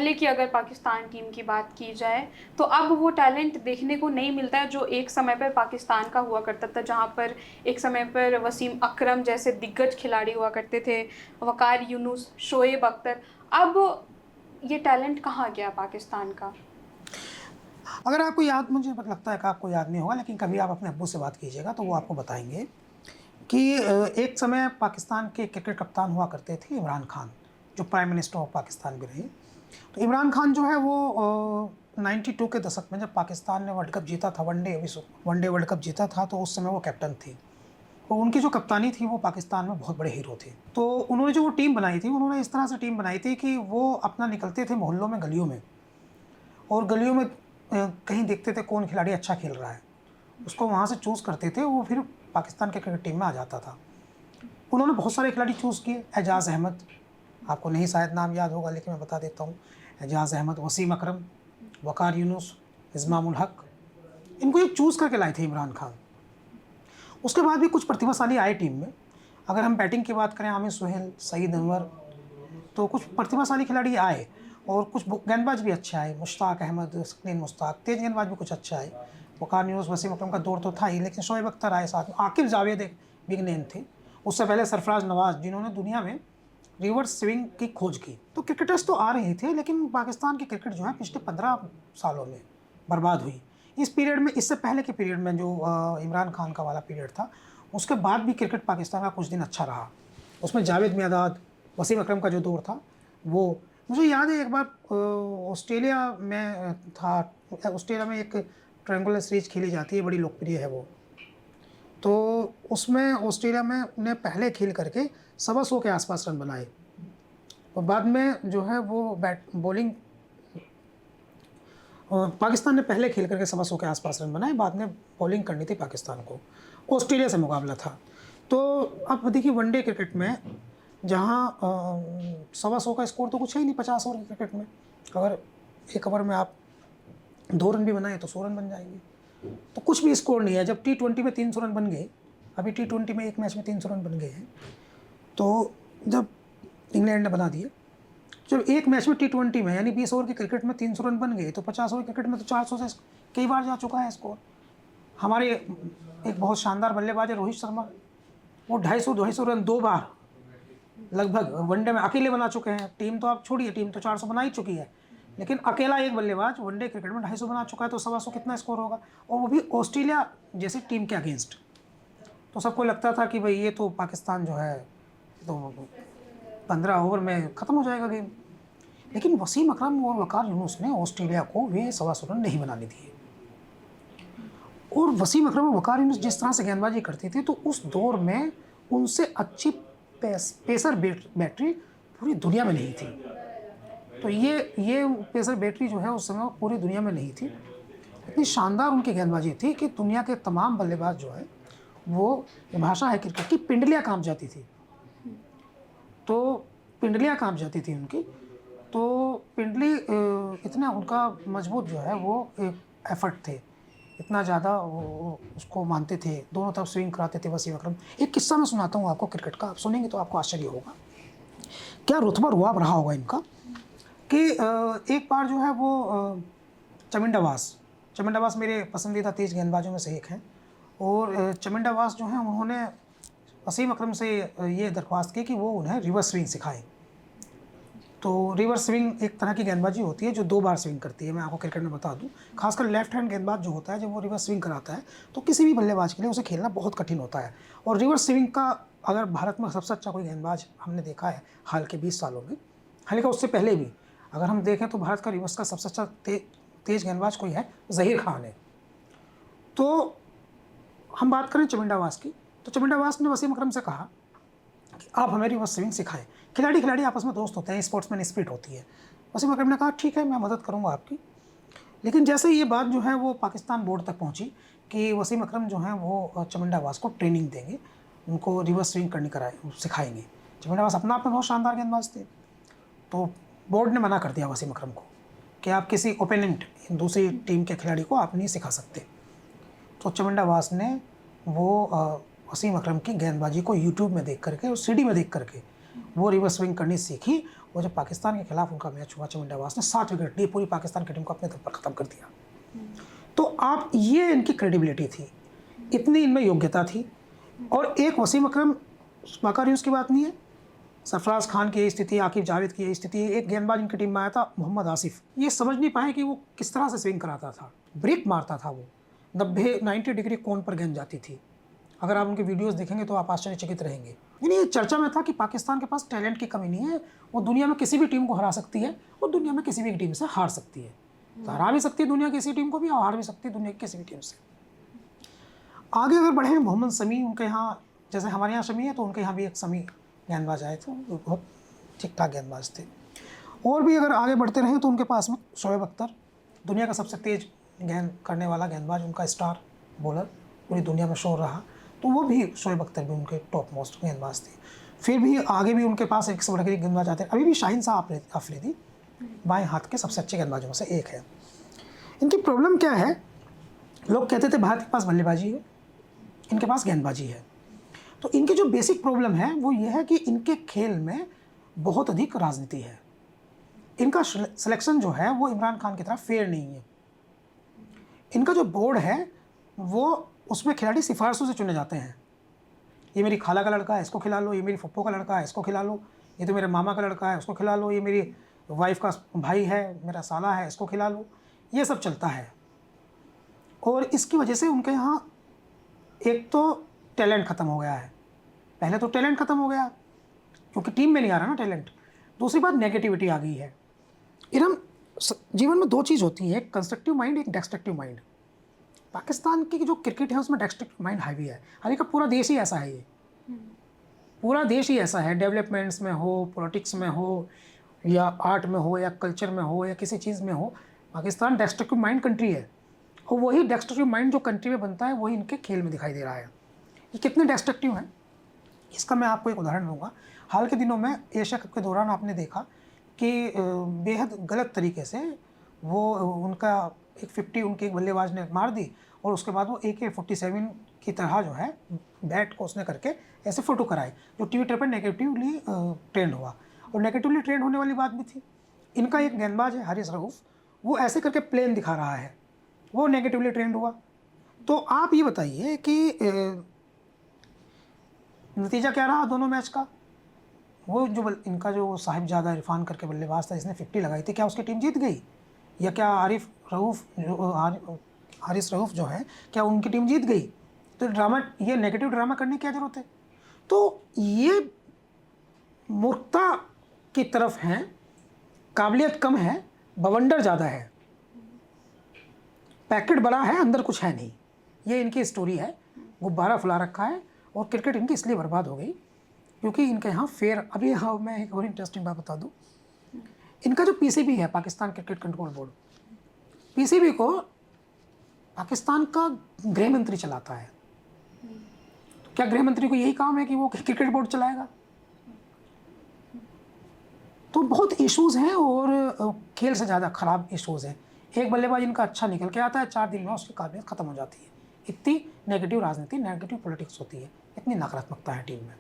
पहले की अगर पाकिस्तान टीम की बात की जाए, तो अब वो टैलेंट देखने को नहीं मिलता है जो एक समय पर पाकिस्तान का हुआ करता था, जहाँ पर एक समय पर वसीम अकरम जैसे दिग्गज खिलाड़ी हुआ करते थे, वकार यूनुस, शोएब अख्तर। अब ये टैलेंट कहाँ गया पाकिस्तान का? अगर आपको याद, मुझे लगता है कि आपको याद नहीं होगा, लेकिन कभी आप अपने अब्बू से बात कीजिएगा तो वो आपको बताएंगे कि एक समय पाकिस्तान के क्रिकेट कप्तान हुआ करते थे इमरान खान, जो प्राइम मिनिस्टर ऑफ पाकिस्तान भी रहे। तो इमरान खान जो है वो 92 के दशक में जब पाकिस्तान ने वर्ल्ड कप जीता था, वनडे वर्ल्ड कप जीता था, तो उस समय वो कैप्टन थे। और उनकी जो कप्तानी थी वो पाकिस्तान में बहुत बड़े हीरो थे। तो उन्होंने जो वो टीम बनाई थी, उन्होंने इस तरह से टीम बनाई थी कि वो अपना निकलते थे मोहल्लों में, गलियों में, और गलियों में कहीं देखते थे कौन खिलाड़ी अच्छा खेल रहा है, उसको वहाँ से चूज़ करते थे, वो फिर पाकिस्तान के क्रिकेट टीम में आ जाता था। उन्होंने बहुत सारे खिलाड़ी चूज़ किए। एजाज़ अहमद, आपको नहीं शायद नाम याद होगा, लेकिन मैं बता देता हूँ। एजाज़ अहमद, वसीम अकरम, वकार यूनुस, इस्माम उल हक, इनको ये चूज़ करके लाए थे इमरान खान। उसके बाद भी कुछ प्रतिभाशाली आए टीम में। अगर हम बैटिंग की बात करें, आमिर सुहेल, सईद अनवर, तो कुछ प्रतिभाशाली खिलाड़ी आए, और कुछ गेंदबाज भी अच्छे आए। मुश्ताक अहमद, सकीन मुश्ताक, तेज गेंदबाज भी कुछ अच्छे आए। वकार यूनुस, वसीम अकरम का दौर तो था ही, लेकिन शोएब अख्तर आए साथ में। आकिब जावेद एक बिग नेम थे। उससे पहले सरफराज नवाज, जिन्होंने दुनिया में रिवर्स स्विंग की खोज की। तो क्रिकेटर्स तो आ रहे थे, लेकिन पाकिस्तान की क्रिकेट जो है पिछले 15 सालों में बर्बाद हुई। इस पीरियड में, इससे पहले के पीरियड में जो इमरान खान का वाला पीरियड था, उसके बाद भी क्रिकेट पाकिस्तान का कुछ दिन अच्छा रहा। उसमें जावेद मियांदाद, वसीम अकरम का जो दौर था, वो मुझे याद है। एक बार ऑस्ट्रेलिया में था, ऑस्ट्रेलिया में एक ट्रायंगुलर सीरीज खेली जाती है, बड़ी लोकप्रिय है वो। तो उसमें ऑस्ट्रेलिया में ने पहले खेल करके 125 के आसपास रन बनाए, और बाद में जो है वो बॉलिंग, पाकिस्तान ने पहले खेल करके 125 के आसपास रन बनाए, बाद में बॉलिंग करनी थी पाकिस्तान को। ऑस्ट्रेलिया से मुकाबला था। तो अब देखिए, वनडे क्रिकेट में जहाँ 125 का स्कोर तो कुछ है ही नहीं 50 ओवर की क्रिकेट में। अगर एक ओवर में आप 2 रन भी बनाए तो 100 रन बन जाएंगे। तो कुछ भी स्कोर नहीं है। जब T20 में 300 रन बन गए, अभी T20 में एक मैच में 300 रन बन गए हैं, तो जब इंग्लैंड ने बना दिए, जब एक मैच में T20 में, यानी 20 ओवर की क्रिकेट में 300 रन बन गए, तो 50 ओवर क्रिकेट में तो 400 से कई बार जा चुका है स्कोर। हमारे एक बहुत शानदार बल्लेबाज है रोहित शर्मा, वो 250 रन 2 बार लगभग वनडे में अकेले बना चुके हैं। टीम तो आप छोड़िए, टीम तो 400 बना ही चुकी है, लेकिन अकेला एक बल्लेबाज वनडे क्रिकेट में 250 बना चुका है, तो 125 कितना स्कोर होगा, और वो भी ऑस्ट्रेलिया जैसी टीम के अगेंस्ट। तो सबको लगता था कि भाई ये तो पाकिस्तान जो है, तो 15 ओवर में ख़त्म हो जाएगा गेम। लेकिन वसीम अकरम और वकार यूनुस ने ऑस्ट्रेलिया को वे 125 रन नहीं बनाने दिए। और वसीम अकरम और वकार यूनुस जिस तरह से गेंदबाजी करते थे, तो उस दौर में उनसे अच्छी पेसर बैटरी पूरी दुनिया में नहीं थी। तो ये पेसर बैटरी जो है उस समय पूरी दुनिया में नहीं थी। इतनी शानदार उनकी गेंदबाजी थी कि दुनिया के तमाम बल्लेबाज जो है, वो, ये भाषा है क्रिकेट की, पिंडलियाँ काँप जाती थी। तो पिंडलियाँ काँप जाती थी उनकी। तो पिंडली इतना उनका मजबूत जो है वो एक एफर्ट थे, इतना ज़्यादा वो उसको मानते थे, दोनों तरफ स्विंग कराते थे वसीम अकरम। एक किस्सा मैं सुनाता हूँ आपको क्रिकेट का, आप सुनेंगे तो आपको आश्चर्य होगा। क्या रुतबा रुआब रहा होगा इनका कि एक बार जो है वो चमिंडावास मेरे पसंदीदा तेज़ गेंदबाजों में से एक हैं। और चमिंडावास जो हैं, उन्होंने वसीम अकरम से ये दरख्वास्त की कि वो उन्हें रिवर्स स्विंग सिखाएं। तो रिवर्स स्विंग एक तरह की गेंदबाजी होती है जो 2 बार स्विंग करती है। मैं आपको क्रिकेट में बता दूं, खासकर लेफ्ट हैंड गेंदबाज जो होता है, जब वो रिवर्स स्विंग कराता है, तो किसी भी बल्लेबाज के लिए उसे खेलना बहुत कठिन होता है। और रिवर्स स्विंग का अगर भारत में सबसे अच्छा कोई गेंदबाज हमने देखा है हाल के 20 सालों में, हालांकि उससे पहले भी अगर हम देखें तो भारत का रिवर्स का सबसे अच्छा तेज गेंदबाज कोई है, ज़हीर खान है। तो हम बात करें चमिंडावास की, तो चमिंडावास ने वसीम अकरम से कहा कि आप हमें रिवर्स स्विंग सिखाएं। खिलाड़ी आपस में दोस्त होते हैं, स्पोर्ट्समैन स्पिरिट होती है। वसीम अकरम ने कहा ठीक है, मैं मदद करूंगा आपकी। लेकिन जैसे ये बात जो है वो पाकिस्तान बोर्ड तक पहुंची कि वसीम अकरम जो हैं वो चमिंडावास को ट्रेनिंग देंगे, उनको रिवर्स स्विंग करनी सिखाएंगे। चमिंडावास अपना आप में बहुत शानदार गेंदबाज थे। तो बोर्ड ने मना कर दिया वसीम अकरम को कि आप किसी ओपोनेंट, दूसरी टीम के खिलाड़ी को आप नहीं सिखा सकते। तो चमिंडावास ने वो वसीम अकरम की गेंदबाजी को यूट्यूब में देख करके और सीडी में देख करके वो रिवर्स स्विंग करनी सीखी, वो जब पाकिस्तान के खिलाफ उनका मैच हुआ, चमिंडा वास ने 7 विकेट लिए, पूरी पाकिस्तान की टीम को अपने दम पर ख़त्म कर दिया। तो आप ये इनकी क्रेडिबिलिटी थी, इतनी इनमें योग्यता थी। और एक वसीम अकरम वाकरियूस की बात नहीं है, सरफराज खान की यही स्थिति, आकिब जावेद की यही स्थिति। एक गेंदबाज इनकी टीम में आया था मोहम्मद आसिफ, ये समझ नहीं पाए कि वो किस तरह से स्विंग कराता था, ब्रेक मारता था वो, 90 डिग्री कोण पर गेंद जाती थी। अगर आप उनके वीडियोस देखेंगे तो आप आश्चर्यचकित रहेंगे। यानी ये चर्चा में था कि पाकिस्तान के पास टैलेंट की कमी नहीं है, वो दुनिया में किसी भी टीम को हरा सकती है, वो दुनिया में किसी भी टीम से हार सकती है। तो हरा भी सकती है दुनिया की किसी टीम को भी, और हार भी सकती है दुनिया की किसी भी टीम से। आगे अगर बढ़े, मोहम्मद शमी, उनके यहाँ जैसे हमारे यहाँ शमी है, तो उनके यहाँ भी एक शमी गेंदबाज आए थे, वो बहुत ठीक ठाक गेंदबाज थे। और भी अगर आगे बढ़ते रहें तो उनके पास में शोएब अख्तर, दुनिया का सबसे तेज़ गेंद करने वाला गेंदबाज, उनका स्टार बॉलर पूरी दुनिया में शोर रहा, तो वो भी शोएब अख्तर भी उनके टॉप मोस्ट गेंदबाज थे। फिर भी आगे भी उनके पास एक से बढ़कर एक गेंदबाज आते हैं। अभी भी शाहीन शाह अफरीदी बाएं हाथ के सबसे अच्छे गेंदबाजों में से एक है। इनकी प्रॉब्लम क्या है, लोग कहते थे भारत के पास बल्लेबाजी है, इनके पास गेंदबाजी है। तो इनकी जो बेसिक प्रॉब्लम है वो ये है कि इनके खेल में बहुत अधिक राजनीति है। इनका सिलेक्शन जो है वो इमरान खान की तरह फेयर नहीं है। इनका जो बोर्ड है वो, उसमें खिलाड़ी सिफारिशों से चुने जाते हैं। ये मेरी खाला का लड़का है, इसको खिला लो, ये मेरी फुप्पो का लड़का है, इसको खिला लो, ये तो मेरे मामा का लड़का है, उसको खिला लो, ये मेरी वाइफ का भाई है, मेरा साला है, इसको खिला लो, ये सब चलता है। और इसकी वजह से उनके यहाँ एक तो टैलेंट ख़त्म हो गया है। पहले तो टैलेंट ख़त्म हो गया क्योंकि टीम में नहीं आ रहा ना टैलेंट। दूसरी बात, नेगेटिविटी आ गई है। इरम, जीवन में 2 चीज़ होती है, एक कंस्ट्रक्टिव माइंड, एक डिस्ट्रक्टिव माइंड। पाकिस्तान की जो क्रिकेट है उसमें डिस्ट्रक्टिव माइंड हावी है। हालांकि का पूरा देश ही ऐसा है, ये पूरा देश ही ऐसा है, डेवलपमेंट्स में हो, पॉलिटिक्स में हो, या आर्ट में हो, या कल्चर में हो, या किसी चीज़ में हो, पाकिस्तान डिस्ट्रक्टिव माइंड कंट्री है। और वही डिस्ट्रक्टिव माइंड जो कंट्री में बनता है वही इनके खेल में दिखाई दे रहा है। ये कितने डिस्ट्रक्टिव हैं इसका मैं आपको एक उदाहरण दूंगा। हाल के दिनों में एशिया कप के दौरान आपने देखा कि बेहद गलत तरीके से वो उनका एक 50 उनके एक बल्लेबाज ने मार दी, और उसके बाद वो AK-47 की तरह जो है बैट को उसने करके ऐसे फ़ोटो कराई, जो ट्विटर पर नेगेटिवली ट्रेंड हुआ। और नेगेटिवली ट्रेंड होने वाली बात भी थी। इनका एक गेंदबाज है हारिस रऊफ़, वो ऐसे करके प्लेन दिखा रहा है, वो नेगेटिवली ट्रेंड हुआ। तो आप ये बताइए कि नतीजा क्या रहा दोनों मैच का। वो जो इनका जो साहिबजादा इरफान करके बल्लेबाज था, इसने 50 लगाई थी, क्या उसकी टीम जीत गई? या क्या हारिस रऊफ़ जो है, क्या उनकी टीम जीत गई? तो ड्रामा, ये नेगेटिव ड्रामा करने की क्या ज़रूरत है? तो ये मूर्खता की तरफ हैं, काबिलियत कम है, बवंडर ज़्यादा है, पैकेट बड़ा है, अंदर कुछ है नहीं। ये इनकी स्टोरी है, गुब्बारा फुला रखा है। और क्रिकेट इनकी इसलिए बर्बाद हो गई क्योंकि इनके यहाँ फेयर। अभी हाँ, मैं एक और इंटरेस्टिंग बात बता दूं, इनका जो PCB है, Pakistan cricket control board, PCB को पाकिस्तान का गृह मंत्री चलाता है। तो क्या गृह मंत्री को यही काम है कि वो क्रिकेट बोर्ड चलाएगा? तो बहुत इश्यूज़ हैं, और खेल से ज़्यादा ख़राब इश्यूज़ हैं। एक बल्लेबाज इनका अच्छा निकल के आता है, 4 दिन में उसकी काबिलियत ख़त्म हो जाती है। इतनी नेगेटिव राजनीति, नेगेटिव पॉलिटिक्स होती है, इतनी नकारात्मकता है टीम में।